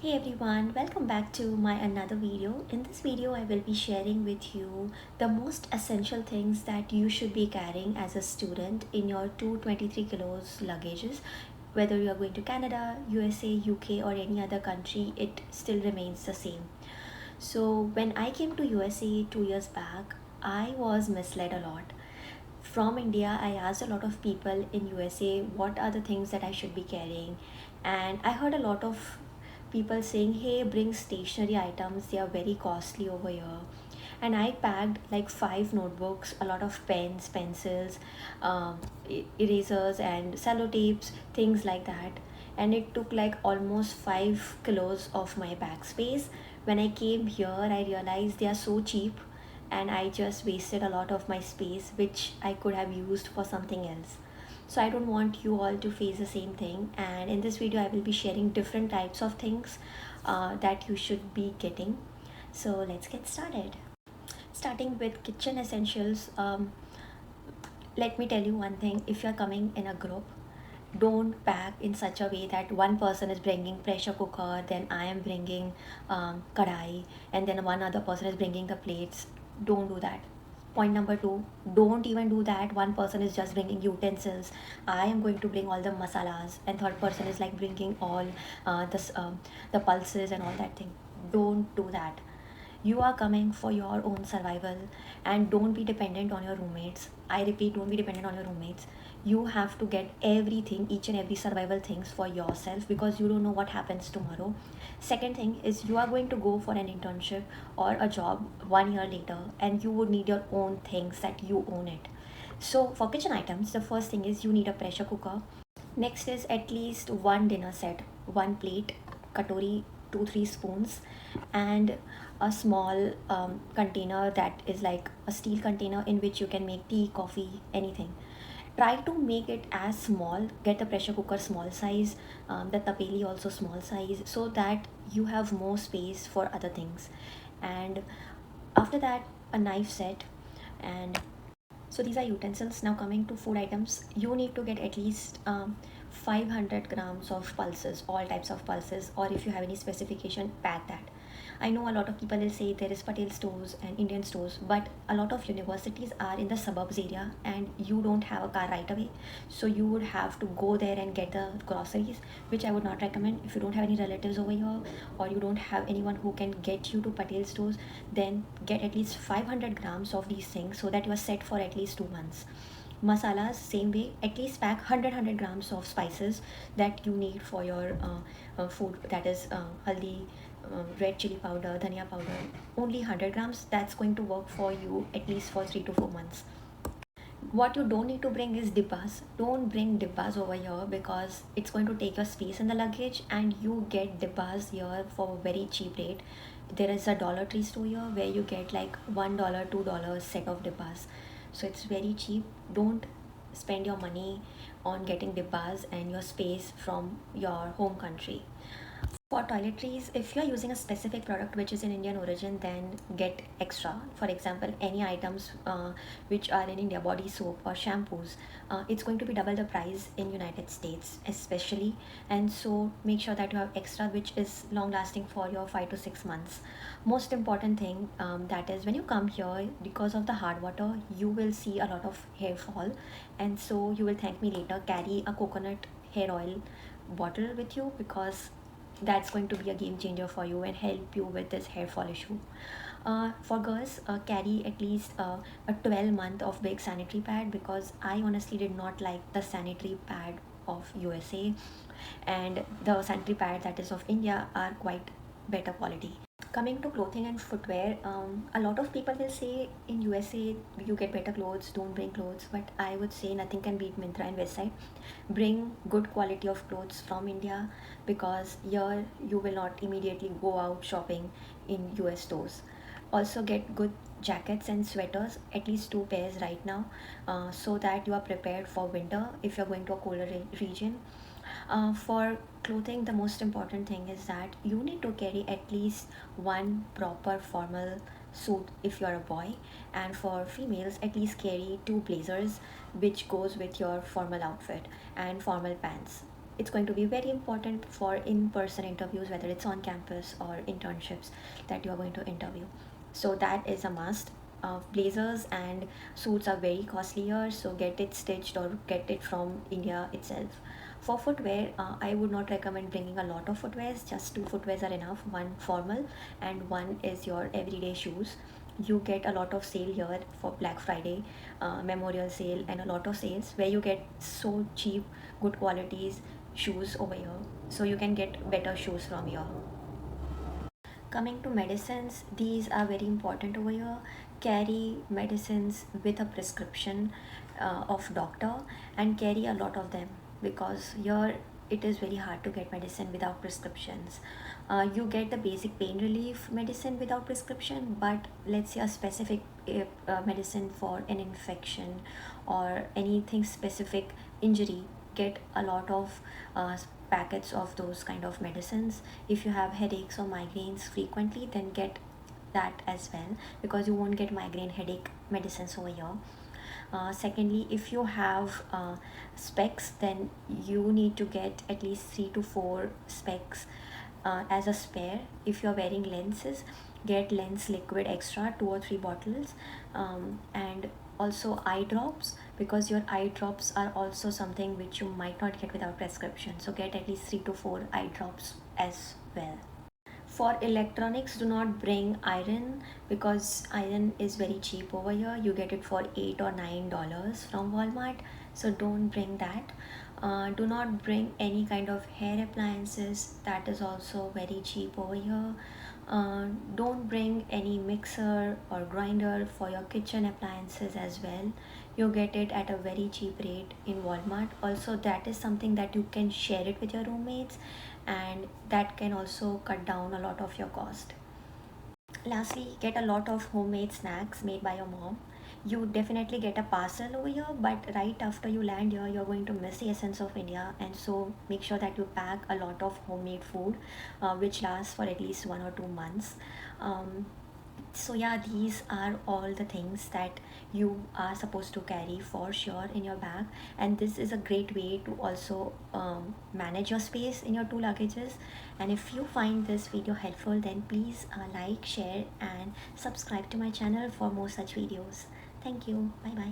Hey everyone, welcome back to my another video. In this video, I will be sharing with you the most essential things that you should be carrying as a student in your 223 kilos luggages. Whether you are going to Canada, USA, UK or any other country, it still remains the same. So when I came to USA 2 years back, I was misled a lot. From India, I asked a lot of people in USA what are the things that I should be carrying, and I heard a lot of people saying, "Hey, bring stationery items, they are very costly over here." And I packed like five notebooks, a lot of pens, pencils, erasers, and sellotapes, things like that. And it took like almost 5 kilos of my bag space. When I came here, I realized they are so cheap and I just wasted a lot of my space, which I could have used for something else. So I don't want you all to face the same thing. And in this video, I will be sharing different types of things that you should be getting. So let's get started. Starting with kitchen essentials, let me tell you one thing. If you're coming in a group, don't pack in such a way that one person is bringing pressure cooker, then I am bringing kadai, and then one other person is bringing the plates. Don't do that. Point number two, don't even do that. One person is just bringing utensils, I am going to bring all the masalas, and third person is like bringing all the pulses and all that thing. Don't do that. You are coming for your own survival, and don't be dependent on your roommates. I repeat, don't be dependent on your roommates. You have to get everything, each and every survival things for yourself, because you don't know what happens tomorrow. Second thing is, you are going to go for an internship or a job 1 year later, and you would need your own things that you own it. So for kitchen items, the first thing is you need a pressure cooker. Next is at least one dinner set, one plate, katori, 2 3 spoons, and a small container that is like a steel container in which you can make tea, coffee, anything. Try to make it as small. Get the pressure cooker small size, the tapeli also small size, so that you have more space for other things. And after that, a knife set. And so these are utensils. Now coming to food items, you need to get at least 500 grams of pulses, all types of pulses, or if you have any specification, pack that. I know a lot of people will say there is Patel stores and Indian stores, but a lot of universities are in the suburbs area and you don't have a car right away. So you would have to go there and get the groceries, which I would not recommend. If you don't have any relatives over here or you don't have anyone who can get you to Patel stores, then get at least 500 grams of these things so that you are set for at least 2 months. Masalas, same way, at least pack 100 grams of spices that you need for your food, that is haldi, red chili powder, dhania powder. Only 100 grams, that's going to work for you at least for 3 to 4 months. What you don't need to bring is dibbas. Don't bring dibbas over here because it's going to take your space in the luggage, and you get dibbas here for a very cheap rate. There is a Dollar Tree store here where you get like $1, $2 set of dibbas. So it's very cheap. Don't spend your money on getting dibbas and your space from your home country. For toiletries, if you're using a specific product which is in Indian origin, then get extra. For example, any items which are in India, body soap or shampoos, it's going to be double the price in United States, especially. And so make sure that you have extra, which is long lasting for your 5 to 6 months. Most important thing, that is when you come here, because of the hard water, you will see a lot of hair fall, and so you will thank me later. Carry a coconut hair oil bottle with you, because that's going to be a game changer for you and help you with this hair fall issue. For girls, carry at least a 12 month of big sanitary pad, because I honestly did not like the sanitary pad of USA, and the sanitary pad that is of India are quite better quality. Coming to clothing and footwear, a lot of people will say in USA you get better clothes, don't bring clothes, but I would say nothing can beat Myntra and website. Bring good quality of clothes from India, because here you will not immediately go out shopping in US stores. Also get good jackets and sweaters, at least two pairs right now, so that you are prepared for winter if you're going to a colder region. For clothing, the most important thing is that you need to carry at least one proper formal suit if you're a boy, and for females, at least carry two blazers which goes with your formal outfit, and formal pants. it's going to be very important for in-person interviews, whether it's on campus or internships that you're going to interview. So that is a must. Blazers and suits are very costly here, so get it stitched or get it from India itself. For footwear, I would not recommend bringing a lot of footwears. Just two footwears are enough. One formal and one is your everyday shoes. You get a lot of sale here for Black Friday, Memorial Sale, and a lot of sales where you get so cheap, good qualities shoes over here. So you can get better shoes from here. Coming to medicines, these are very important over here. Carry medicines with a prescription of doctor, and carry a lot of them, because here it is very hard to get medicine without prescriptions. You get the basic pain relief medicine without prescription, but let's say a specific medicine for an infection or anything specific injury, get a lot of packets of those kind of medicines. If you have headaches or migraines frequently, then get that as well, because you won't get migraine headache medicines over here. Secondly, if you have specs, then you need to get at least 3 to 4 specs as a spare. If you're wearing lenses, get lens liquid extra, 2 or 3 bottles. And also eye drops, because your eye drops are also something which you might not get without prescription, so get at least 3 to 4 eye drops as well. For electronics, do not bring iron, because iron is very cheap over here. You get it for $8 or $9 from Walmart, so don't bring that. Do not bring any kind of hair appliances, that is also very cheap over here. Don't bring any mixer or grinder for your kitchen appliances as well. You get it at a very cheap rate in Walmart. Also, that is something that you can share it with your roommates, and that can also cut down a lot of your cost. Lastly, get a lot of homemade snacks made by your mom. You definitely get a parcel over here, but right after you land here, you're going to miss the essence of India, and so make sure that you pack a lot of homemade food, which lasts for at least 1 or 2 months. So yeah, these are all the things that you are supposed to carry for sure in your bag, and this is a great way to also manage your space in your two luggages. And if you find this video helpful, then please like, share, and subscribe to my channel for more such videos. Thank you. Bye bye.